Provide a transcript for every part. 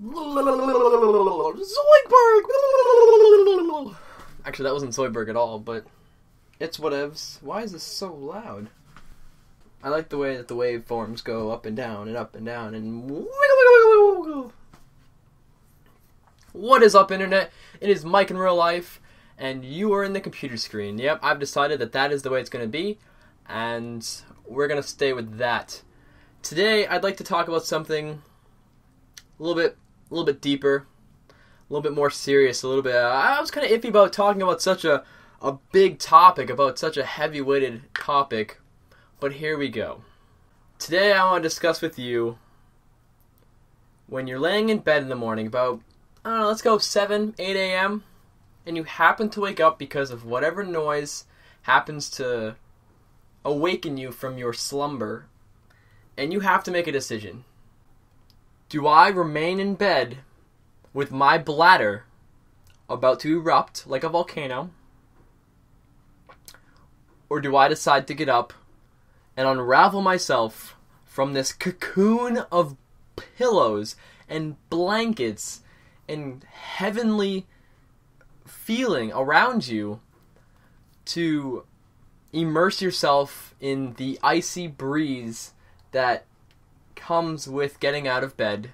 Zoidberg! Actually, that wasn't Zoidberg at all, but it's whatevs. Why is this so loud? I like the way that the waveforms go up and down and up and down and wiggle, wiggle, wiggle, wiggle. What is up, Internet? It is Mike in real life, and you are in the computer screen. Yep, I've decided that that is the way it's going to be, and we're going to stay with that. Today, I'd like to talk about something a little bit deeper, a little bit more serious, a little bit... I was kind of iffy about talking about such a big topic, about such a heavy-weighted topic, but here we go. Today, I want to discuss with you when you're laying in bed in the morning about, I don't know, let's go 7, 8 a.m., and you happen to wake up because of whatever noise happens to awaken you from your slumber, and you have to make a decision. Do I remain in bed with my bladder about to erupt like a volcano? Or do I decide to get up and unravel myself from this cocoon of pillows and blankets and heavenly feeling around you to immerse yourself in the icy breeze that comes with getting out of bed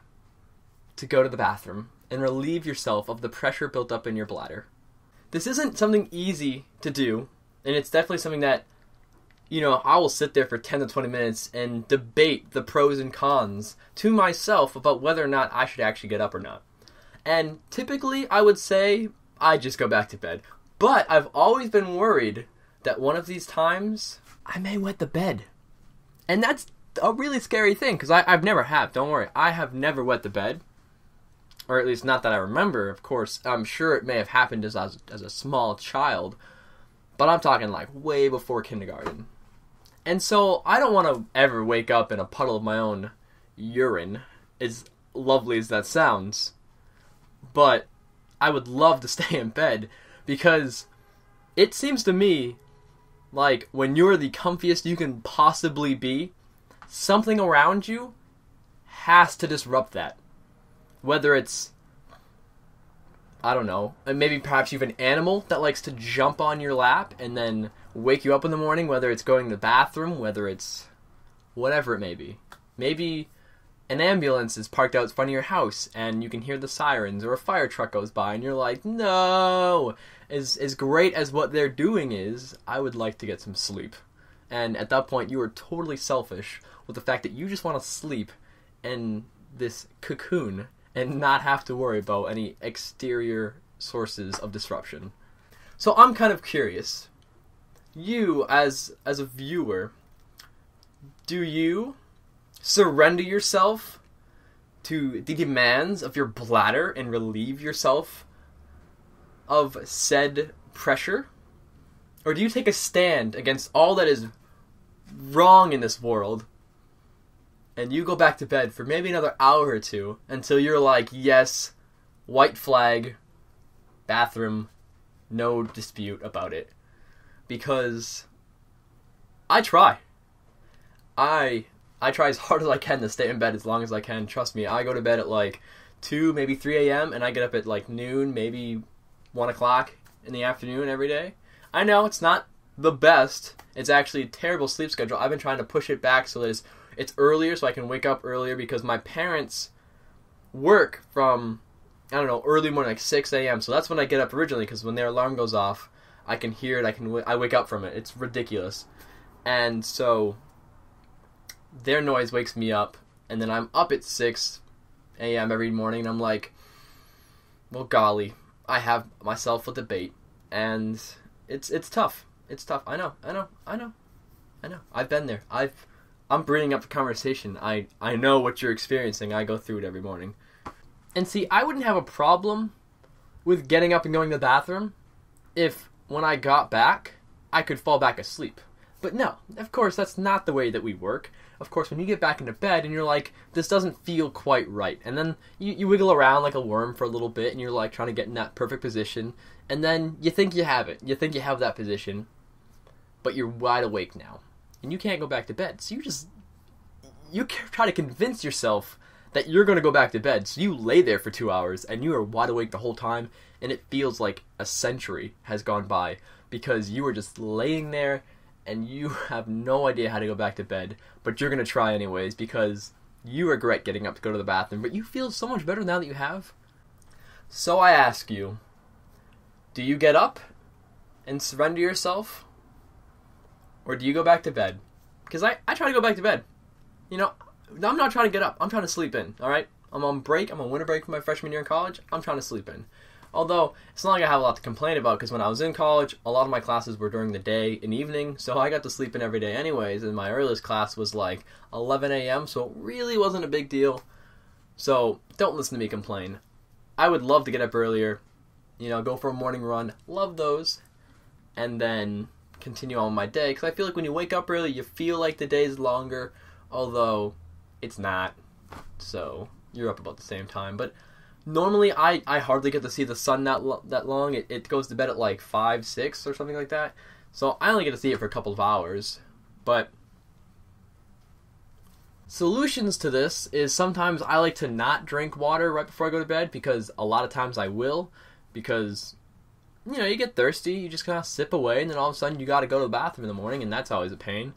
to go to the bathroom and relieve yourself of the pressure built up in your bladder? This isn't something easy to do, and it's definitely something that, you know, I will sit there for 10 to 20 minutes and debate the pros and cons to myself about whether or not I should actually get up or not. And typically, I would say I just go back to bed. But I've always been worried that one of these times, I may wet the bed. And that's a really scary thing, because I've never have. Don't worry, I have never wet the bed. Or at least not that I remember, of course. I'm sure it may have happened as a small child. But I'm talking like way before kindergarten. And so I don't want to ever wake up in a puddle of my own urine, as lovely as that sounds. But I would love to stay in bed, because it seems to me like when you're the comfiest you can possibly be, something around you has to disrupt that. Whether it's, I don't know, maybe perhaps you have an animal that likes to jump on your lap and then wake you up in the morning, whether it's going to the bathroom, whether it's whatever it may be. Maybe an ambulance is parked out in front of your house and you can hear the sirens, or a fire truck goes by and you're like, no! As great as what they're doing is, I would like to get some sleep. And at that point, you are totally selfish with the fact that you just want to sleep in this cocoon and not have to worry about any exterior sources of disruption. So I'm kind of curious. You, as a viewer, do you surrender yourself to the demands of your bladder and relieve yourself of said pressure? Or do you take a stand against all that is wrong in this world, and you go back to bed for maybe another hour or two until you're like, yes, white flag, bathroom, no dispute about it? Because I try. I try as hard as I can to stay in bed as long as I can. Trust me, I go to bed at like 2, maybe 3 a.m. and I get up at like noon, maybe 1 o'clock in the afternoon every day. I know it's not the best. It's actually a terrible sleep schedule. I've been trying to push it back so that it's earlier, so I can wake up earlier, because my parents work from, I don't know, early morning, like 6 a.m. So that's when I get up originally, because when their alarm goes off, I can hear it, I wake up from it. It's ridiculous. And so their noise wakes me up, and then I'm up at 6 a.m. every morning, and I'm like, well, golly, I have myself a debate, and it's tough. It's tough. I know. I've been there. I'm bringing up the conversation. I know what you're experiencing. I go through it every morning. And see, I wouldn't have a problem with getting up and going to the bathroom if, when I got back, I could fall back asleep. But no, of course, that's not the way that we work. Of course, when you get back into bed and you're like, this doesn't feel quite right, and then you wiggle around like a worm for a little bit, and you're like trying to get in that perfect position, and then you think you have it. You think you have that position, but you're wide awake now, and you can't go back to bed. So you try to convince yourself that you're going to go back to bed. So you lay there for 2 hours and you are wide awake the whole time, and it feels like a century has gone by because you were just laying there and you have no idea how to go back to bed, but you're going to try anyways because you regret getting up to go to the bathroom, but you feel so much better now that you have. So I ask you, do you get up and surrender yourself? Or do you go back to bed? Because I try to go back to bed. You know, I'm not trying to get up. I'm trying to sleep in, alright? I'm on break. I'm on winter break for my freshman year in college. I'm trying to sleep in. Although, it's not like I have a lot to complain about, because when I was in college, a lot of my classes were during the day and evening, so I got to sleep in every day anyways, and my earliest class was like 11 a.m., so it really wasn't a big deal. So, don't listen to me complain. I would love to get up earlier, you know, go for a morning run, love those, and then continue on my day, because I feel like when you wake up early, you feel like the day is longer, although it's not, so you're up about the same time. But normally I hardly get to see the sun that long. It goes to bed at like 5, 6 or something like that, so I only get to see it for a couple of hours. But solutions to this is sometimes I like to not drink water right before I go to bed, because a lot of times I will, because you know, you get thirsty, you just kind of sip away, and then all of a sudden you got to go to the bathroom in the morning, and that's always a pain.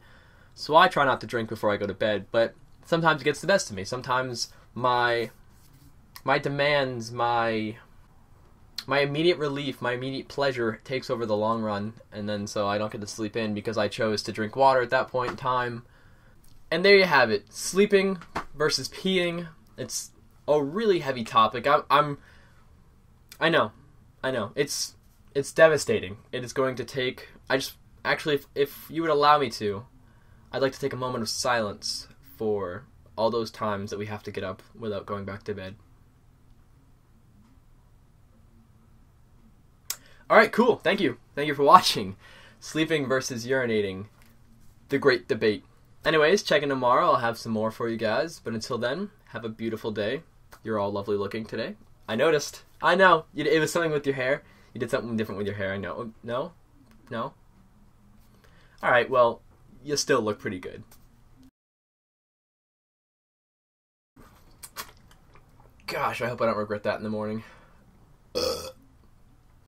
So I try not to drink before I go to bed, but sometimes it gets the best of me. Sometimes my demands, my immediate relief, my immediate pleasure takes over the long run, and then so I don't get to sleep in because I chose to drink water at that point in time. And there you have it. Sleeping versus peeing. It's a really heavy topic. I know. It's devastating. It is going to take... if you would allow me to, I'd like to take a moment of silence for all those times that we have to get up without going back to bed. Alright, cool. Thank you. Thank you for watching. Sleeping versus urinating. The great debate. Anyways, check in tomorrow. I'll have some more for you guys. But until then, have a beautiful day. You're all lovely looking today. I noticed. I know. It was something with your hair. You did something different with your hair, I know. No? No? Alright, well, you still look pretty good. Gosh, I hope I don't regret that in the morning. Ugh.